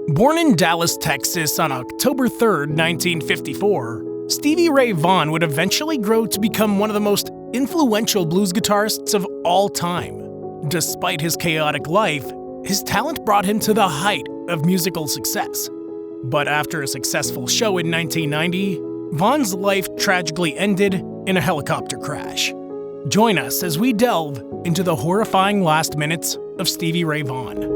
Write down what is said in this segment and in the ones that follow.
Born in Dallas, Texas on October 3, 1954, Stevie Ray Vaughan would eventually grow to become one of the most influential blues guitarists of all time. Despite his chaotic life, his talent brought him to the height of musical success. But after a successful show in 1990, Vaughan's life tragically ended in a helicopter crash. Join us as we delve into the horrifying last minutes of Stevie Ray Vaughan.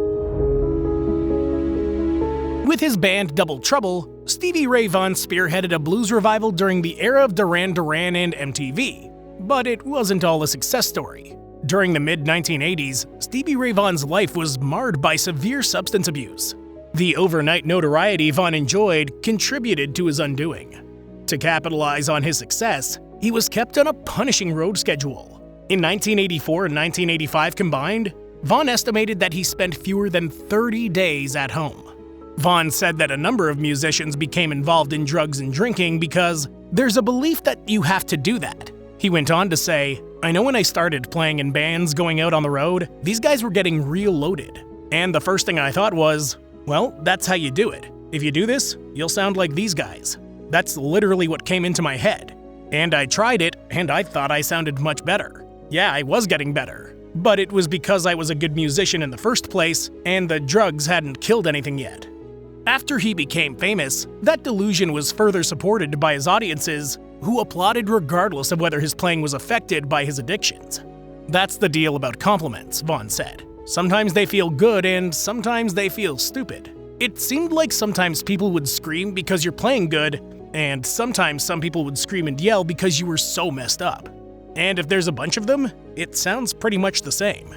With his band Double Trouble, Stevie Ray Vaughan spearheaded a blues revival during the era of Duran Duran and MTV. But it wasn't all a success story. During the mid-1980s, Stevie Ray Vaughan's life was marred by severe substance abuse. The overnight notoriety Vaughan enjoyed contributed to his undoing. To capitalize on his success, he was kept on a punishing road schedule. In 1984 and 1985 combined, Vaughan estimated that he spent fewer than 30 days at home. Vaughan said that a number of musicians became involved in drugs and drinking because there's a belief that you have to do that. He went on to say, "I know when I started playing in bands going out on the road, these guys were getting real loaded. And the first thing I thought was, well, that's how you do it. If you do this, you'll sound like these guys. That's literally what came into my head. And I tried it, and I thought I sounded much better. Yeah, I was getting better. But it was because I was a good musician in the first place, and the drugs hadn't killed anything yet." After he became famous, that delusion was further supported by his audiences, who applauded regardless of whether his playing was affected by his addictions. "That's the deal about compliments," Vaughan said. "Sometimes they feel good and sometimes they feel stupid. It seemed like sometimes people would scream because you're playing good, and sometimes some people would scream and yell because you were so messed up. And if there's a bunch of them, it sounds pretty much the same."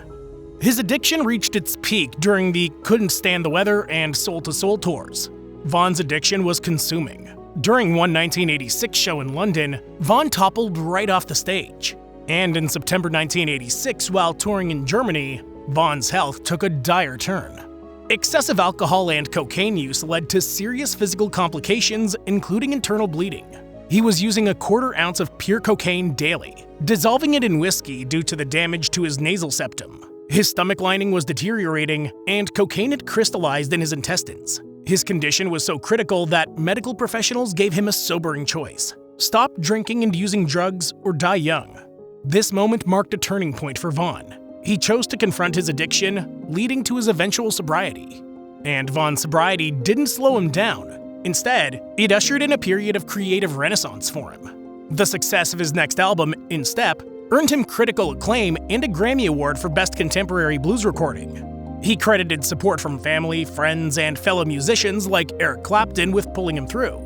His addiction reached its peak during the Couldn't Stand the Weather and Soul to Soul tours. Vaughan's addiction was consuming. During one 1986 show in London, Vaughan toppled right off the stage. And in September 1986, while touring in Germany, Vaughan's health took a dire turn. Excessive alcohol and cocaine use led to serious physical complications, including internal bleeding. He was using a quarter ounce of pure cocaine daily, dissolving it in whiskey due to the damage to his nasal septum. His stomach lining was deteriorating, and cocaine had crystallized in his intestines. His condition was so critical that medical professionals gave him a sobering choice: stop drinking and using drugs or die young. This moment marked a turning point for Vaughan. He chose to confront his addiction, leading to his eventual sobriety. And Vaughan's sobriety didn't slow him down. Instead, it ushered in a period of creative renaissance for him. The success of his next album, In Step, earned him critical acclaim and a Grammy Award for Best Contemporary Blues Recording. He credited support from family, friends, and fellow musicians like Eric Clapton with pulling him through.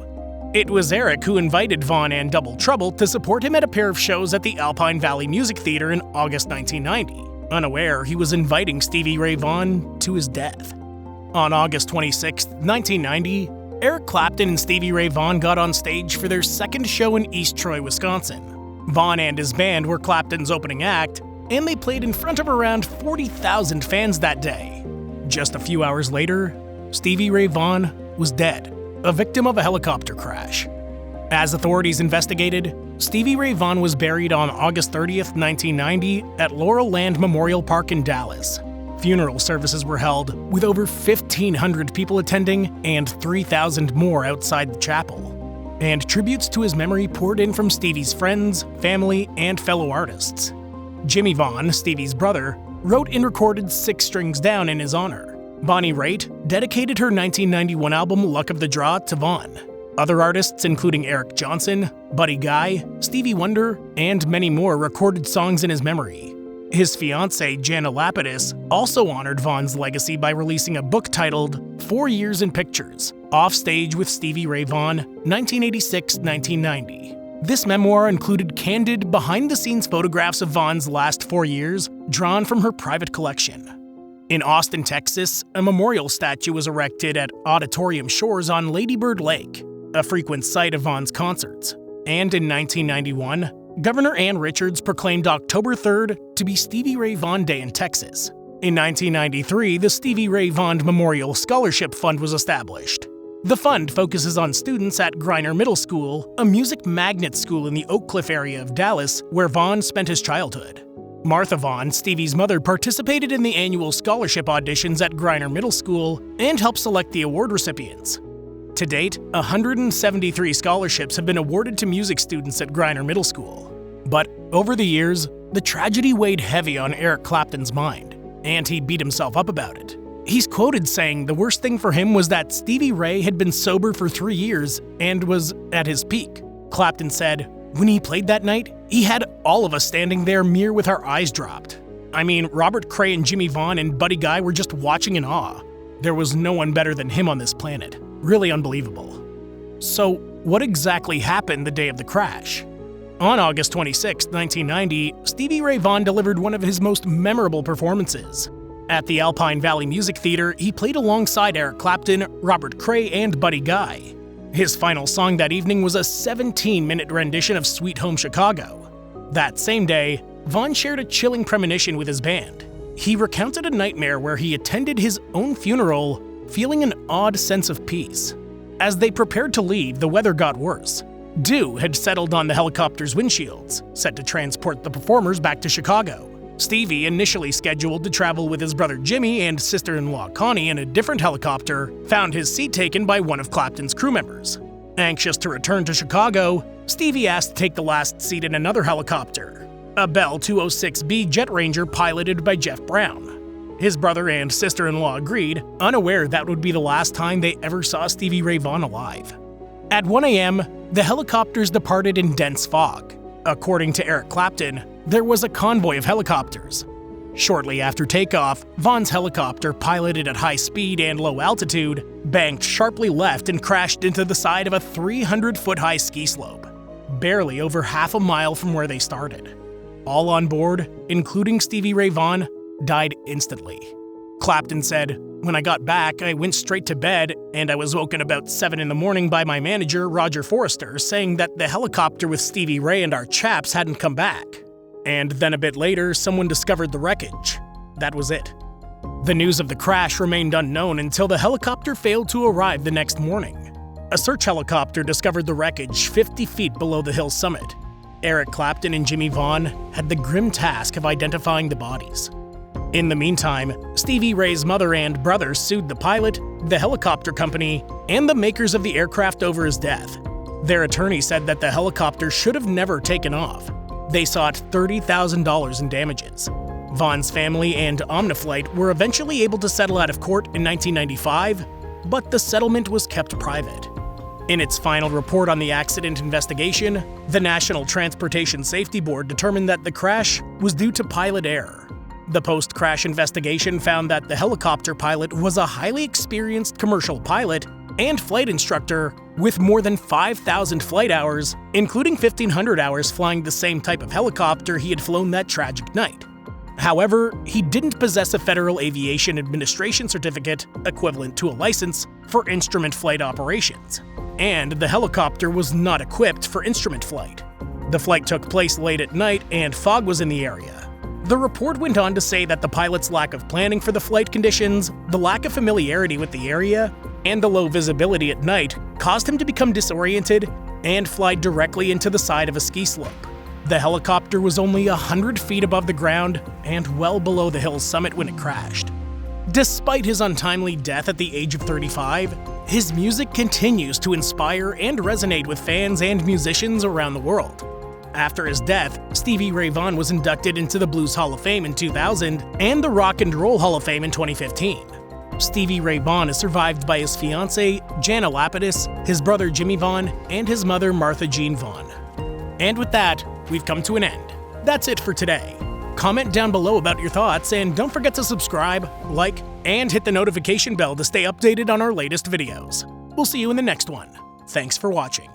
It was Eric who invited Vaughan and Double Trouble to support him at a pair of shows at the Alpine Valley Music Theater in August 1990. Unaware, he was inviting Stevie Ray Vaughan to his death. On August 26, 1990, Eric Clapton and Stevie Ray Vaughan got on stage for their second show in East Troy, Wisconsin. Vaughan and his band were Clapton's opening act, and they played in front of around 40,000 fans that day. Just a few hours later, Stevie Ray Vaughan was dead, a victim of a helicopter crash. As authorities investigated, Stevie Ray Vaughan was buried on August 30th, 1990 at Laurel Land Memorial Park in Dallas. Funeral services were held, with over 1,500 people attending and 3,000 more outside the chapel. And tributes to his memory poured in from Stevie's friends, family, and fellow artists. Jimmy Vaughan, Stevie's brother, wrote and recorded Six Strings Down in his honor. Bonnie Raitt dedicated her 1991 album Luck of the Draw to Vaughan. Other artists, including Eric Johnson, Buddy Guy, Stevie Wonder, and many more, recorded songs in his memory. His fiancée, Jana Lapidus, also honored Vaughan's legacy by releasing a book titled 4 Years in Pictures, Offstage with Stevie Ray Vaughan, 1986-1990. This memoir included candid, behind-the-scenes photographs of Vaughan's last 4 years, drawn from her private collection. In Austin, Texas, a memorial statue was erected at Auditorium Shores on Lady Bird Lake, a frequent site of Vaughan's concerts. And in 1991, Governor Ann Richards proclaimed October 3rd to be Stevie Ray Vaughan Day in Texas. In 1993, the Stevie Ray Vaughan Memorial Scholarship Fund was established. The fund focuses on students at Griner Middle School, a music magnet school in the Oak Cliff area of Dallas, where Vaughan spent his childhood. Martha Vaughan, Stevie's mother, participated in the annual scholarship auditions at Griner Middle School and helped select the award recipients. To date, 173 scholarships have been awarded to music students at Griner Middle School. But over the years, the tragedy weighed heavy on Eric Clapton's mind, and he beat himself up about it. He's quoted saying the worst thing for him was that Stevie Ray had been sober for 3 years and was at his peak. Clapton said, "When he played that night, he had all of us standing there mere with our eyes dropped. I mean, Robert Cray and Jimmy Vaughan and Buddy Guy were just watching in awe. There was no one better than him on this planet. Really unbelievable." So, what exactly happened the day of the crash? On August 26, 1990, Stevie Ray Vaughan delivered one of his most memorable performances. At the Alpine Valley Music Theater, he played alongside Eric Clapton, Robert Cray, and Buddy Guy. His final song that evening was a 17-minute rendition of Sweet Home Chicago. That same day, Vaughan shared a chilling premonition with his band. He recounted a nightmare where he attended his own funeral, feeling an odd sense of peace. As they prepared to leave, the weather got worse. Dew had settled on the helicopter's windshields, set to transport the performers back to Chicago. Stevie, initially scheduled to travel with his brother Jimmy and sister-in-law Connie in a different helicopter, found his seat taken by one of Clapton's crew members. Anxious to return to Chicago, Stevie asked to take the last seat in another helicopter, a Bell 206B Jet Ranger piloted by Jeff Brown. His brother and sister-in-law agreed, unaware that would be the last time they ever saw Stevie Ray Vaughan alive. At 1 a.m., the helicopters departed in dense fog. According to Eric Clapton, there was a convoy of helicopters. Shortly after takeoff, Vaughan's helicopter, piloted at high speed and low altitude, banked sharply left and crashed into the side of a 300-foot-high ski slope, barely over half a mile from where they started. All on board, including Stevie Ray Vaughan, died instantly. Clapton said, "When I got back, I went straight to bed, and I was woken about 7 in the morning by my manager, Roger Forrester, saying that the helicopter with Stevie Ray and our chaps hadn't come back. And then a bit later, someone discovered the wreckage. That was it." The news of the crash remained unknown until the helicopter failed to arrive the next morning. A search helicopter discovered the wreckage 50 feet below the hill's summit. Eric Clapton and Jimmy Vaughan had the grim task of identifying the bodies. In the meantime, Stevie Ray's mother and brother sued the pilot, the helicopter company, and the makers of the aircraft over his death. Their attorney said that the helicopter should have never taken off. They sought $30,000 in damages. Vaughan's family and Omniflight were eventually able to settle out of court in 1995, but the settlement was kept private. In its final report on the accident investigation, the National Transportation Safety Board determined that the crash was due to pilot error. The post-crash investigation found that the helicopter pilot was a highly experienced commercial pilot and flight instructor with more than 5,000 flight hours, including 1,500 hours flying the same type of helicopter he had flown that tragic night. However, he didn't possess a Federal Aviation Administration certificate, equivalent to a license, for instrument flight operations, and the helicopter was not equipped for instrument flight. The flight took place late at night and fog was in the area. The report went on to say that the pilot's lack of planning for the flight conditions, the lack of familiarity with the area, and the low visibility at night caused him to become disoriented and fly directly into the side of a ski slope. The helicopter was only 100 feet above the ground and well below the hill's summit when it crashed. Despite his untimely death at the age of 35, his music continues to inspire and resonate with fans and musicians around the world. After his death, Stevie Ray Vaughan was inducted into the Blues Hall of Fame in 2000 and the Rock and Roll Hall of Fame in 2015. Stevie Ray Vaughan is survived by his fiancée, Jana Lapidus, his brother Jimmy Vaughan, and his mother Martha Jean Vaughan. And with that, we've come to an end. That's it for today. Comment down below about your thoughts, and don't forget to subscribe, like, and hit the notification bell to stay updated on our latest videos. We'll see you in the next one. Thanks for watching.